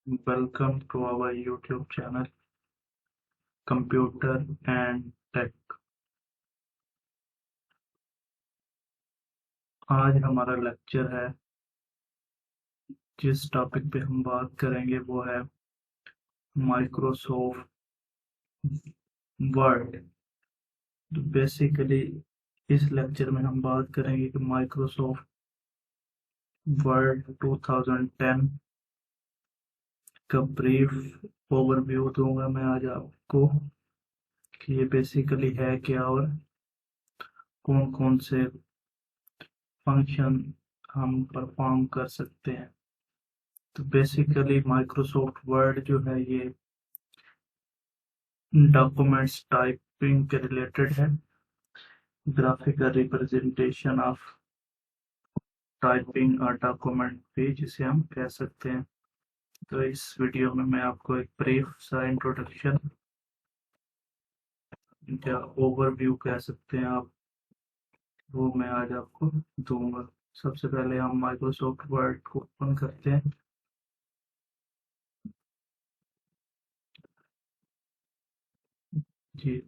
Welcome to our YouTube channel Computer and Tech। आज हमारा lecture है। जिस टॉपिक पे हम बात करेंगे वो है माइक्रोसॉफ्ट वर्ड। तो बेसिकली इस लेक्चर में हम बात करेंगे कि माइक्रोसॉफ्ट वर्ड 2010 का ब्रीफ ओवरव्यू दूंगा मैं आज आपको कि ये बेसिकली है क्या और कौन कौन से फंक्शन हम परफॉर्म कर सकते हैं। तो बेसिकली माइक्रोसॉफ्ट वर्ड जो है ये डॉक्यूमेंट्स टाइपिंग के रिलेटेड है। ग्राफिकल रिप्रेजेंटेशन ऑफ टाइपिंग और डॉक्यूमेंट भी जिसे हम कह सकते हैं। तो इस वीडियो में मैं आपको एक ब्रीफ सा इंट्रोडक्शन या ओवरव्यू कह सकते हैं आप, वो मैं आज आपको दूंगा। सबसे पहले हम माइक्रोसॉफ्ट वर्ड को ओपन करते हैं। जी,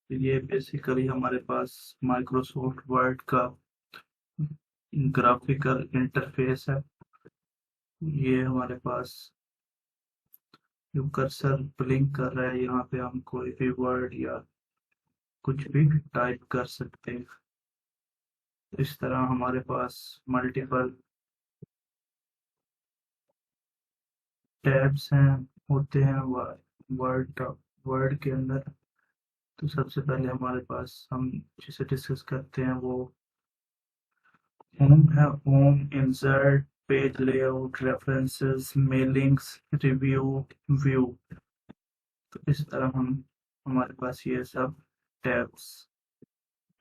ये बेसिकली हमारे पास माइक्रोसॉफ्ट वर्ड का ग्राफिकल इंटरफेस है। ये हमारे पास जो कर्सर ब्लिंक कर रहा है, यहाँ पे हम कोई भी वर्ड या कुछ भी टाइप कर सकते हैं। इस तरह हमारे पास मल्टीपल टैब्स हैं होते हैं वर्ड वर्ड के अंदर। तो सबसे पहले हमारे पास हम जिसे डिस्कस करते हैं वो होम है। Home, insert, page layout, references, mailings, review, view. तो इस तरह हम हमारे पास ये सब टैब्स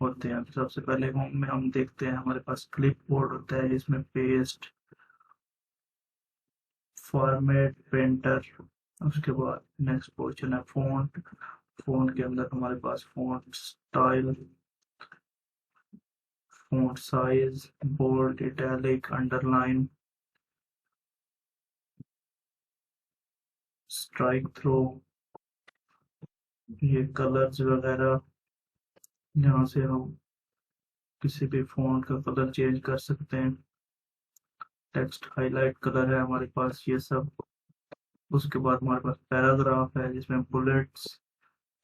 होते हैं। तो सबसे पहले होम में हम देखते हैं हमारे पास क्लिप बोर्ड होता है जिसमें पेस्ट, फॉर्मेट, प्रिंटर। उसके बाद नेक्स्ट पोर्शन है फ़ॉन्ट। फ़ॉन्ट के अंदर हमारे पास font style, font size, bold, italic, underline, strike through, ये कलर्स वगैरह, यहाँ से हम किसी भी फ़ॉन्ट का कलर चेंज कर सकते हैं। टेक्स्ट हाईलाइट कलर है हमारे पास, ये सब। उसके बाद हमारे पास पैराग्राफ है जिसमें बुलेट्स,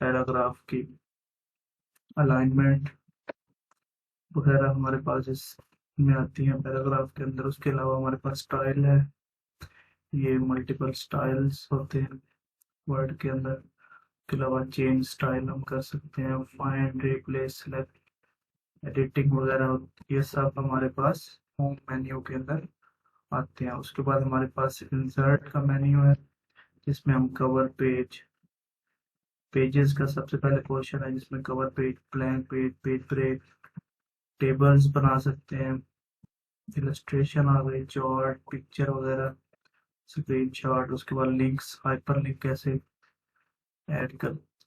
पैराग्राफ की अलाइनमेंट वगैरह हमारे पास इसमें आती है पैराग्राफ के अंदर। उसके अलावा हमारे पास स्टाइल है। ये मल्टीपल स्टाइल्स होते हैं वर्ड के अंदर। के अलावा चेंज स्टाइल हम कर सकते हैं, फाइंड, रिप्लेस, सेलेक्ट, एडिटिंग वगैरह, ये सब हमारे पास होम मेन्यू के अंदर आते हैं। उसके बाद हमारे पास इंसर्ट का मेन्यू है जिसमें हम कवर पेज, पेजेस का सबसे पहले पोर्शन है जिसमें cover page, blank page, page break, tables बना सकते हैं, इलस्ट्रेशन आ गई, चार्ट, पिक्चर वगैरह, स्क्रीन शॉट। उसके बाद लिंक्स, हाइपर लिंक कैसे ऐड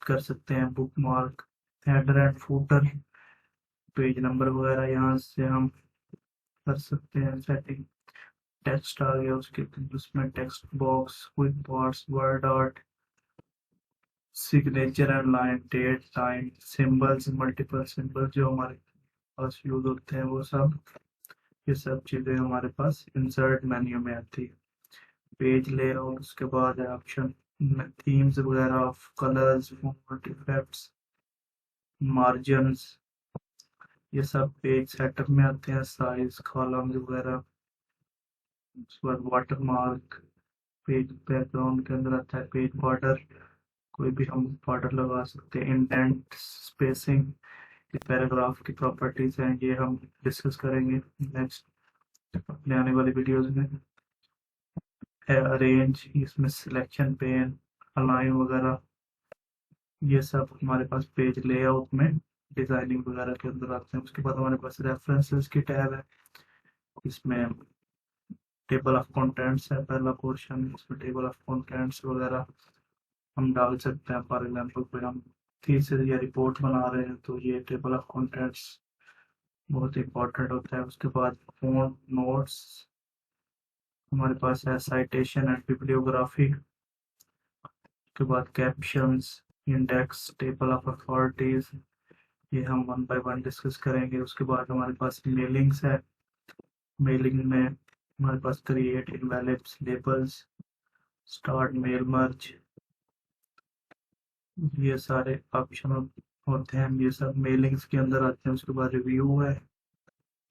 कर सकते हैं, bookmark, header and footer, page number वगैरह यहाँ से हम कर सकते हैं सेटिंग। टेक्स्ट आ गया उसके, उसमें text box, quick box, word art, signature and line, date, time, symbols, multiple symbol जो हमारे पास यूज होते हैं वो सब। ये सब चीजें हमारे पास इंसर्ट मेन्यू में आती है। पेज लेआउट, उसके बाद है ऑप्शन थीम्स वगैरह, कलर्स, फॉन्ट, इफेक्ट्स, मार्जिन्स, ये सब पेज सेटअप में आते हैं। साइज, कॉलम्स वगैरह। उसके बाद वाटर मार्क, पेज बैकग्राउंड के अंदर आता है। पेज बॉर्डर, कोई भी हम बॉर्डर लगा सकते हैं। इंडेंट, स्पेसिंग, ये पैराग्राफ की प्रॉपर्टीज हैं, ये हम डिस्कस करेंगे नेक्स्ट अपने आने वाली वीडियोस में। अरेंज, इसमें सिलेक्शन पेन, अलाइन वगैरह, ये सब हमारे पास पेज लेआउट में डिजाइनिंग वगैरह के अंदर आते हैं। उसके बाद हमारे पास रेफरेंसेस की टैब है, इसमें टेबल ऑफ कंटेंट्स है पहला पोर्शन, इसमें टेबल ऑफ कंटेंट्स वगैरह हम डाल सकते हैं। फॉर एग्जाम्पल कोई हम थीसिस या रिपोर्ट बना रहे हैं तो ये टेबल ऑफ कंटेंट्स बहुत इंपॉर्टेंट होता है। उसके बाद फोन नोट्स हमारे पास है, साइटेशन एंड बिब्लियोग्राफी, उसके बाद captions, index, table of authorities, ये हम वन बाय वन डिस्कस करेंगे। उसके बाद हमारे पास मेलिंग्स है, मेलिंग में हमारे पास create invalid labels, start mail merge, ये सारे ऑप्शन होते हैं, ये सब मेलिंग्स के अंदर आते हैं। उसके बाद रिव्यू है,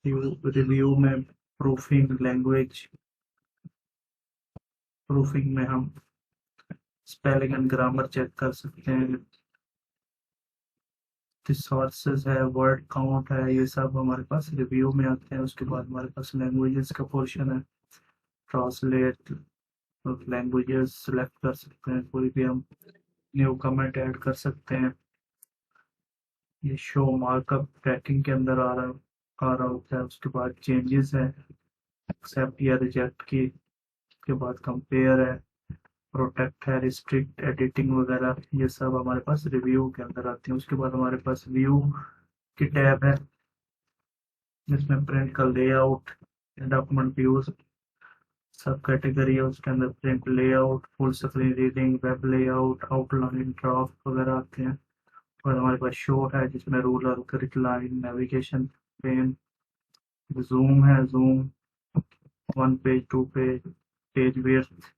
रिव्यू में प्रूफिंग लैंग्वेज, प्रूफिंग में हम स्पेलिंग एंड ग्रामर चेक कर सकते हैं। सोर्सेज है, वर्ड काउंट है, ये सब हमारे पास रिव्यू में आते हैं। उसके बाद हमारे पास लैंग्वेजेस का पोर्शन है, ट्रांसलेट लैंग्वेजेस सेलेक्ट कर सकते हैं, कोई भी हम न्यू कमेंट ऐड कर सकते हैं। ये शो मार्कअप ट्रैकिंग के अंदर आ रहा होता है। उसके बाद चेंजेस है, एक्सेप्ट या रिजेक्ट की, उसके बाद कंपेयर है, प्रोटेक्ट है, रिस्ट्रिक्ट, एडिटिंग वगैरह, ये सब हमारे पास रिव्यू के अंदर आती है। उसके बाद हमारे पास व्यू की टैब है, जिसमें प्रिंट का लेआउट, डॉक्यूमेंट व्यूज सब कैटेगरी है, उसके अंदर print layout, full screen reading, web layout, outline, draft वगैरह आते हैं। और हमारे पास शो है, जिसमें ruler, grid line, navigation pane, zoom है, zoom, one page, two page, page width,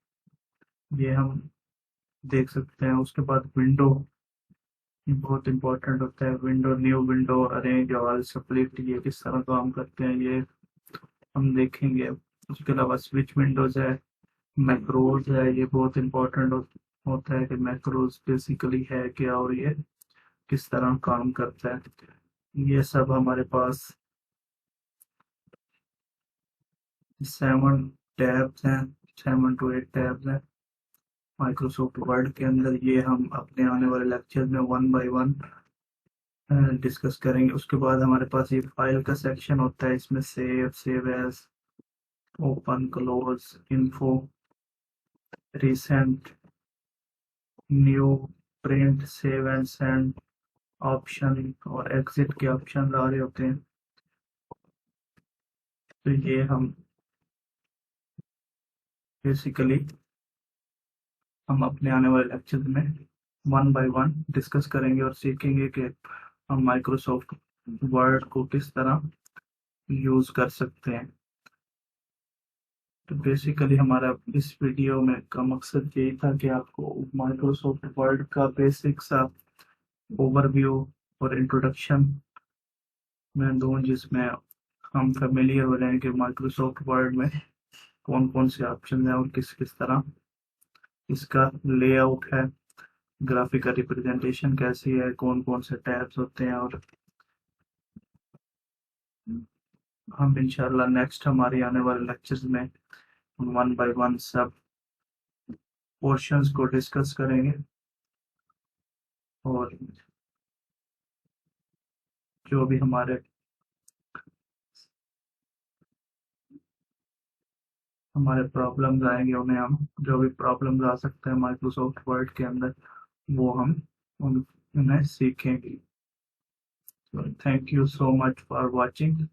ये हम देख सकते हैं। उसके बाद विंडो, ये बहुत इंपॉर्टेंट होता है, window, new window, arrange all, split, ये किस तरह काम करते हैं ये हम देखेंगे। उसके अलावा स्विच विंडोज है, मैक्रोज है, ये बहुत इंपॉर्टेंट होता है कि मैक्रोज बेसिकली है क्या और ये किस तरह काम करता है। ये सब हमारे पास 7 टैब्स हैं, 7 to 8 टैब्स हैं माइक्रोसॉफ्ट वर्ड के अंदर। ये हम अपने आने वाले लेक्चर में वन बाय वन डिस्कस करेंगे। उसके बाद हमारे पास ये फाइल का सेक्शन होता है, इसमें save, save as, open, close, info, recent, new, print, save and send option और एग्जिट के ऑप्शन आ रहे होते हैं। तो ये हम बेसिकली हम अपने आने वाले लेक्चर में वन बाय वन डिस्कस करेंगे और सीखेंगे कि हम माइक्रोसॉफ्ट वर्ड को किस तरह यूज कर सकते हैं। तो बेसिकली हमारा इस वीडियो में का मकसद यही था कि आपको माइक्रोसॉफ्ट वर्ड का बेसिक सा ओवरव्यू और इंट्रोडक्शन मैं दूं, जिसमें हम फेमिलियर हो जाएं कि माइक्रोसॉफ्ट वर्ड में कौन कौन से ऑप्शन हैं और किस किस तरह इसका लेआउट है, ग्राफिकल रिप्रेजेंटेशन कैसी है, कौन कौन से टैब्स होते हैं। और हम इंशाल्लाह नेक्स्ट हमारे आने वाले लेक्चर्स में वन बाय वन सब पोर्शंस को डिस्कस करेंगे और जो भी हमारे प्रॉब्लम्स आएंगे उन्हें हम, जो भी प्रॉब्लम्स आ सकते हैं माइक्रोसॉफ्ट वर्ड के अंदर, वो हम उन्हें सीखेंगे। Thank you so much for watching.